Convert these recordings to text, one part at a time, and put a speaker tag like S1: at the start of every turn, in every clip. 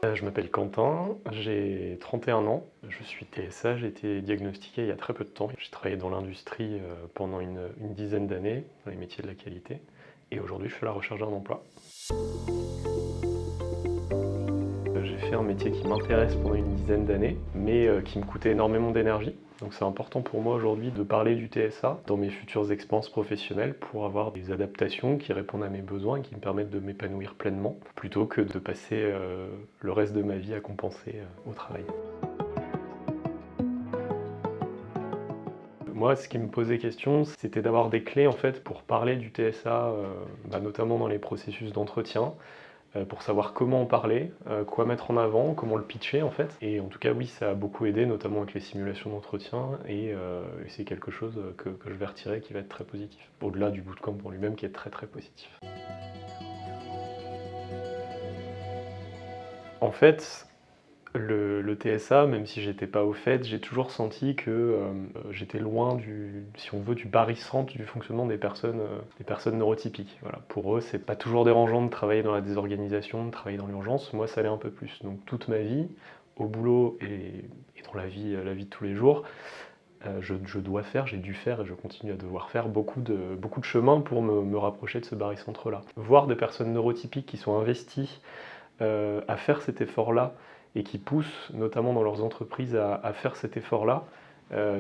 S1: Je m'appelle Quentin, j'ai 31 ans, je suis TSA, j'ai été diagnostiqué il y a très peu de temps. J'ai travaillé dans l'industrie pendant une dizaine d'années, dans les métiers de la qualité, et aujourd'hui je fais la recherche d'un emploi. J'ai fait un métier qui m'intéresse pendant une dizaine d'années, mais qui me coûtait énormément d'énergie. Donc c'est important pour moi aujourd'hui de parler du TSA dans mes futures expériences professionnelles pour avoir des adaptations qui répondent à mes besoins et qui me permettent de m'épanouir pleinement, plutôt que de passer le reste de ma vie à compenser au travail. Moi, ce qui me posait question, c'était d'avoir des clés en fait pour parler du TSA, notamment dans les processus d'entretien, pour savoir comment en parler, quoi mettre en avant, comment le pitcher en fait. Et en tout cas, oui, ça a beaucoup aidé, notamment avec les simulations d'entretien, et c'est quelque chose que je vais retirer qui va être très positif. Au-delà du bootcamp en lui-même qui est très très positif. En fait, le TSA, même si j'étais pas au fait, j'ai toujours senti que j'étais loin si on veut, du barycentre du fonctionnement des personnes neurotypiques. Voilà. Pour eux, c'est pas toujours dérangeant de travailler dans la désorganisation, de travailler dans l'urgence. Moi, ça l'est un peu plus. Donc toute ma vie, au boulot et dans la vie de tous les jours, je dois faire, j'ai dû faire et je continue à devoir faire beaucoup de chemin pour me rapprocher de ce barycentre-là. Voir des personnes neurotypiques qui sont investies à faire cet effort-là et qui poussent notamment dans leurs entreprises à faire cet effort-là,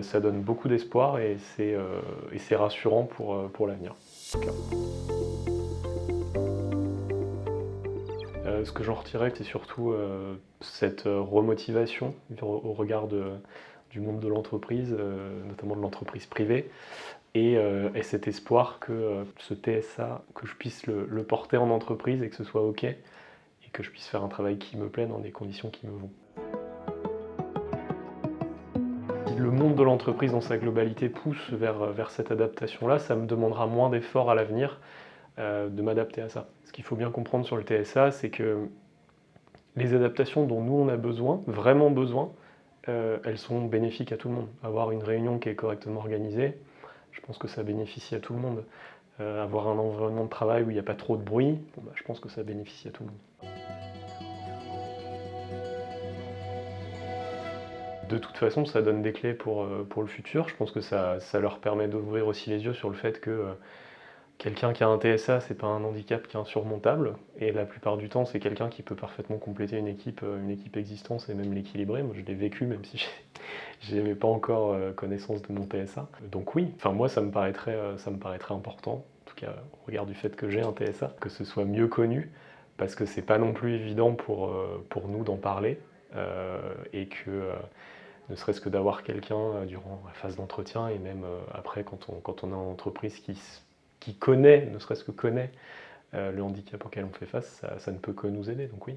S1: ça donne beaucoup d'espoir et c'est rassurant pour l'avenir. Ce que j'en retirais, c'est surtout cette remotivation au regard du monde de l'entreprise, notamment de l'entreprise privée, et cet espoir que ce TSA, que je puisse le porter en entreprise et que ce soit OK, et que je puisse faire un travail qui me plaît dans des conditions qui me vont. Si le monde de l'entreprise dans sa globalité pousse vers cette adaptation-là, ça me demandera moins d'efforts à l'avenir de m'adapter à ça. Ce qu'il faut bien comprendre sur le TSA, c'est que les adaptations dont nous on a besoin, vraiment besoin, elles sont bénéfiques à tout le monde. Avoir une réunion qui est correctement organisée, je pense que ça bénéficie à tout le monde. Avoir un environnement de travail où il n'y a pas trop de bruit, je pense que ça bénéficie à tout le monde. De toute façon, ça donne des clés pour le futur. Je pense que ça leur permet d'ouvrir aussi les yeux sur le fait que quelqu'un qui a un TSA, c'est pas un handicap qui est insurmontable. Et la plupart du temps, c'est quelqu'un qui peut parfaitement compléter une équipe existante et même l'équilibrer. Moi, je l'ai vécu, même si j'avais pas encore connaissance de mon TSA. Donc oui, enfin moi, ça me paraîtrait important, en tout cas au regard du fait que j'ai un TSA, que ce soit mieux connu, parce que c'est pas non plus évident pour nous d'en parler, et que ne serait-ce que d'avoir quelqu'un durant la phase d'entretien et même après quand on est en entreprise qui connaît, ne serait-ce que connaît le handicap auquel on fait face, ça ne peut que nous aider, donc oui.